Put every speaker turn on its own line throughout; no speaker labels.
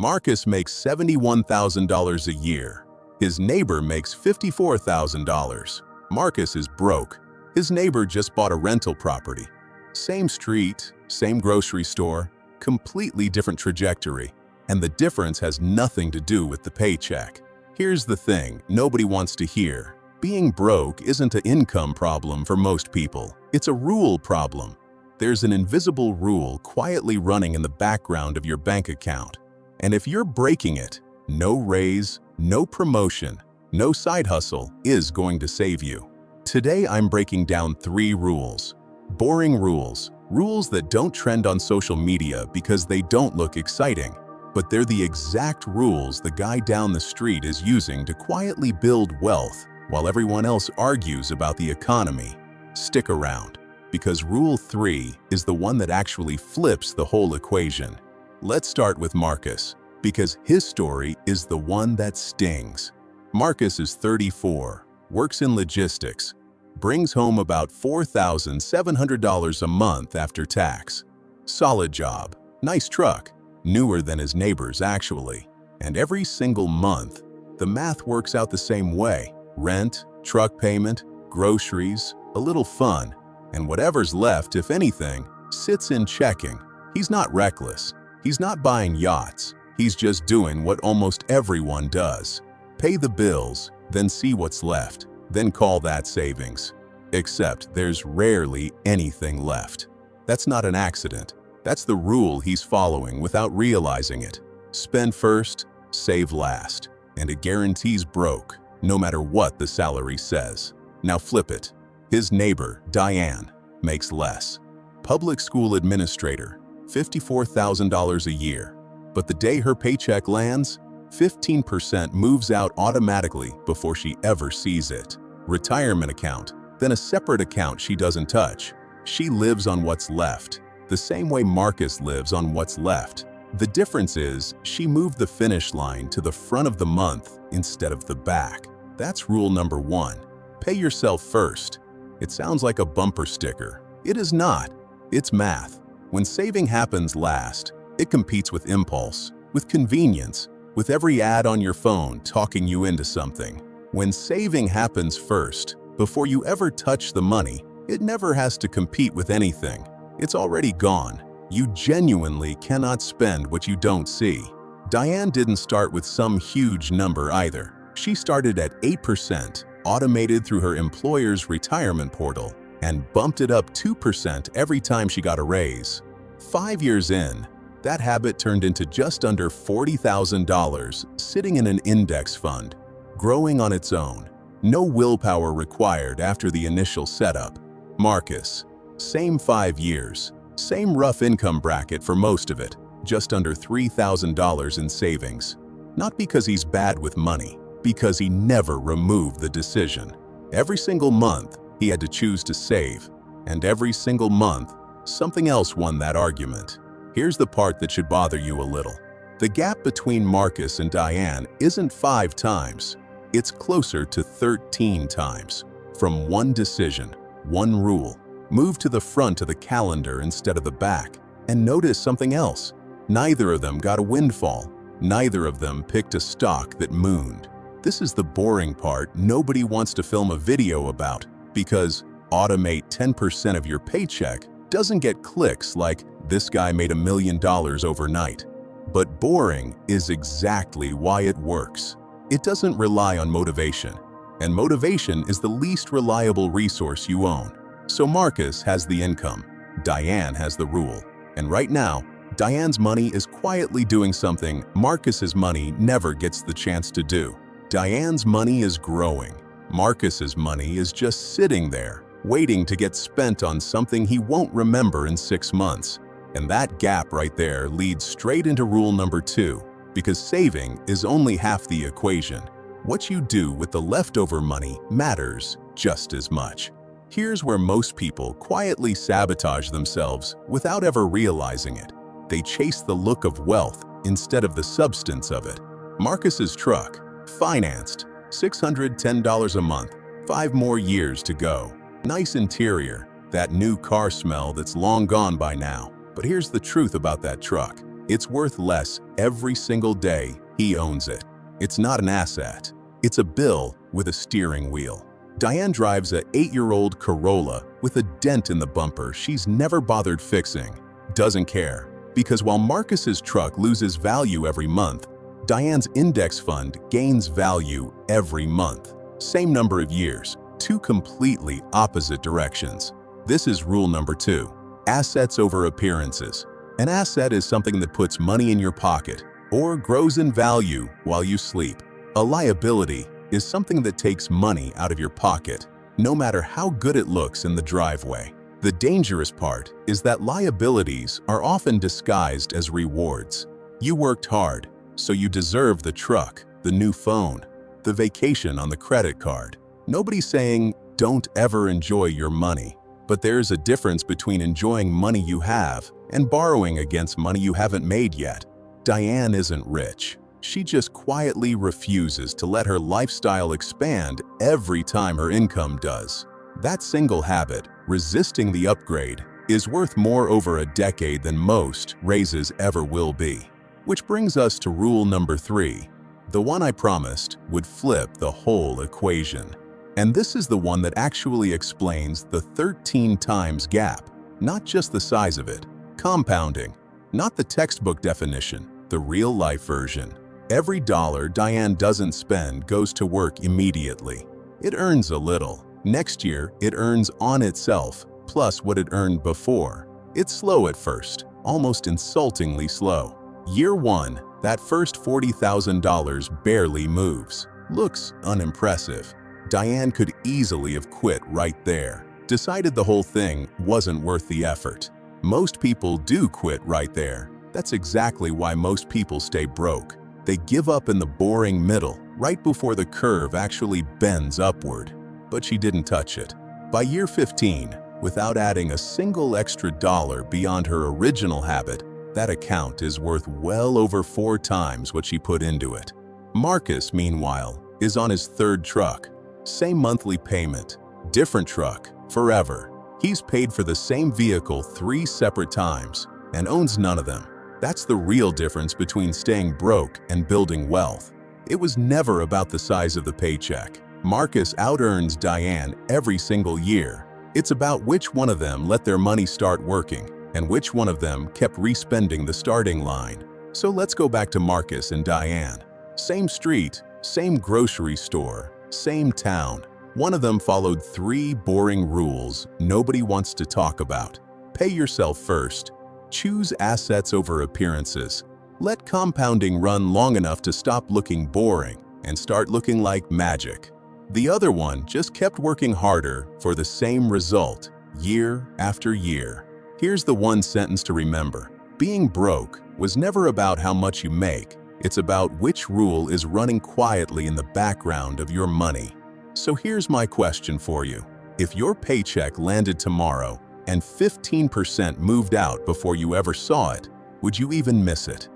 Marcus makes $71,000 a year. His neighbor makes $54,000. Marcus is broke. His neighbor just bought a rental property. Same street, same grocery store, completely different trajectory. And the difference has nothing to do with the paycheck. Here's the thing nobody wants to hear. Being broke isn't an income problem for most people. It's a rule problem. There's an invisible rule quietly running in the background of your bank account. And if you're breaking it, no raise, no promotion, no side hustle is going to save you. Today I'm breaking down 3 rules. Boring rules. Rules that don't trend on social media because they don't look exciting. But they're the exact rules the guy down the street is using to quietly build wealth while everyone else argues about the economy. Stick around, because Rule 3 is the one that actually flips the whole equation. Let's start with Marcus, because his story is the one that stings. Marcus is 34, works in logistics, brings home about $4,700 a month after tax. Solid job, nice truck, newer than his neighbor's actually. And every single month, the math works out the same way. Rent, truck payment, groceries, a little fun, and whatever's left, if anything, sits in checking. He's not reckless. He's not buying yachts. He's just doing what almost everyone does. Pay the bills, then see what's left, then call that savings. Except there's rarely anything left. That's not an accident. That's the rule he's following without realizing it. Spend first, save last, and it guarantees broke, no matter what the salary says. Now flip it. His neighbor, Diane, makes less. Public school administrator, $54,000 a year. But the day her paycheck lands, 15% moves out automatically before she ever sees it. Retirement account, then a separate account she doesn't touch. She lives on what's left, the same way Marcus lives on what's left. The difference is she moved the finish line to the front of the month instead of the back. That's rule number 1. Pay yourself first. It sounds like a bumper sticker. It is not. It's math. When saving happens last, it competes with impulse, with convenience, with every ad on your phone talking you into something. When saving happens first, before you ever touch the money, it never has to compete with anything. It's already gone. You genuinely cannot spend what you don't see. Diane didn't start with some huge number either. She started at 8%, automated through her employer's retirement portal, and bumped it up 2% every time she got a raise. 5 years in, that habit turned into just under $40,000 sitting in an index fund, growing on its own. No willpower required after the initial setup. Marcus, same 5 years, same rough income bracket for most of it, just under $3,000 in savings. Not because he's bad with money, because he never removed the decision. Every single month, he had to choose to save, and every single month, something else won that argument. Here's the part that should bother you a little. The gap between Marcus and Diane isn't 5 times. It's closer to 13 times. From one decision, one rule, move to the front of the calendar instead of the back. And notice something else. Neither of them got a windfall. Neither of them picked a stock that mooned. This is the boring part nobody wants to film a video about, because automate 10% of your paycheck doesn't get clicks like this guy made $1 million overnight. But boring is exactly why it works. It doesn't rely on motivation, and motivation is the least reliable resource you own. So Marcus has the income, Diane has the rule. And right now, Diane's money is quietly doing something Marcus's money never gets the chance to do. Diane's money is growing. Marcus's money is just sitting there, waiting to get spent on something he won't remember in 6 months. And that gap right there leads straight into rule number 2, because saving is only half the equation. What you do with the leftover money matters just as much. Here's where most people quietly sabotage themselves without ever realizing it. They chase the look of wealth instead of the substance of it. Marcus's truck, financed, $610 a month, 5 more years to go. Nice interior, that new car smell that's long gone by now. But here's the truth about that truck. It's worth less every single day he owns it. It's not an asset. It's a bill with a steering wheel. Diane drives a 8-year-old Corolla with a dent in the bumper she's never bothered fixing. Doesn't care. Because while Marcus's truck loses value every month, Diane's index fund gains value every month. Same number of years, two completely opposite directions. This is rule number 2. Assets over appearances. An asset is something that puts money in your pocket or grows in value while you sleep. A liability is something that takes money out of your pocket, no matter how good it looks in the driveway. The dangerous part is that liabilities are often disguised as rewards. You worked hard, so you deserve the truck, the new phone, the vacation on the credit card. Nobody's saying, don't ever enjoy your money. But there's a difference between enjoying money you have and borrowing against money you haven't made yet. Diane isn't rich. She just quietly refuses to let her lifestyle expand every time her income does. That single habit, resisting the upgrade, is worth more over a decade than most raises ever will be. Which brings us to rule number 3, the one I promised would flip the whole equation. And this is the one that actually explains the 13 times gap, not just the size of it. Compounding, not the textbook definition, the real-life version. Every dollar Diane doesn't spend goes to work immediately. It earns a little. Next year, it earns on itself, plus what it earned before. It's slow at first, almost insultingly slow. Year 1, that first $40,000 barely moves. Looks unimpressive. Diane could easily have quit right there, decided the whole thing wasn't worth the effort. Most people do quit right there. That's exactly why most people stay broke. They give up in the boring middle, right before the curve actually bends upward. But she didn't touch it. By year 15, without adding a single extra dollar beyond her original habit, that account is worth well over 4 times what she put into it. Marcus, meanwhile, is on his 3rd truck. Same monthly payment, different truck, forever. He's paid for the same vehicle 3 separate times and owns none of them. That's the real difference between staying broke and building wealth. It was never about the size of the paycheck. Marcus out-earns Diane every single year. It's about which one of them let their money start working and which one of them kept respending the starting line. So let's go back to Marcus and Diane. Same street, same grocery store, same town. One of them followed 3 boring rules nobody wants to talk about. Pay yourself first. Choose assets over appearances. Let compounding run long enough to stop looking boring and start looking like magic. The other one just kept working harder for the same result, year after year. Here's the one sentence to remember. Being broke was never about how much you make. It's about which rule is running quietly in the background of your money. So here's my question for you. If your paycheck landed tomorrow and 15% moved out before you ever saw it, would you even miss it?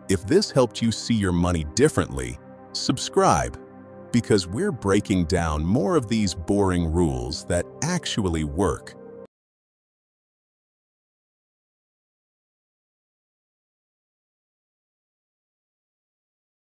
If this helped you see your money differently, subscribe, because we're breaking down more of these boring rules that actually work.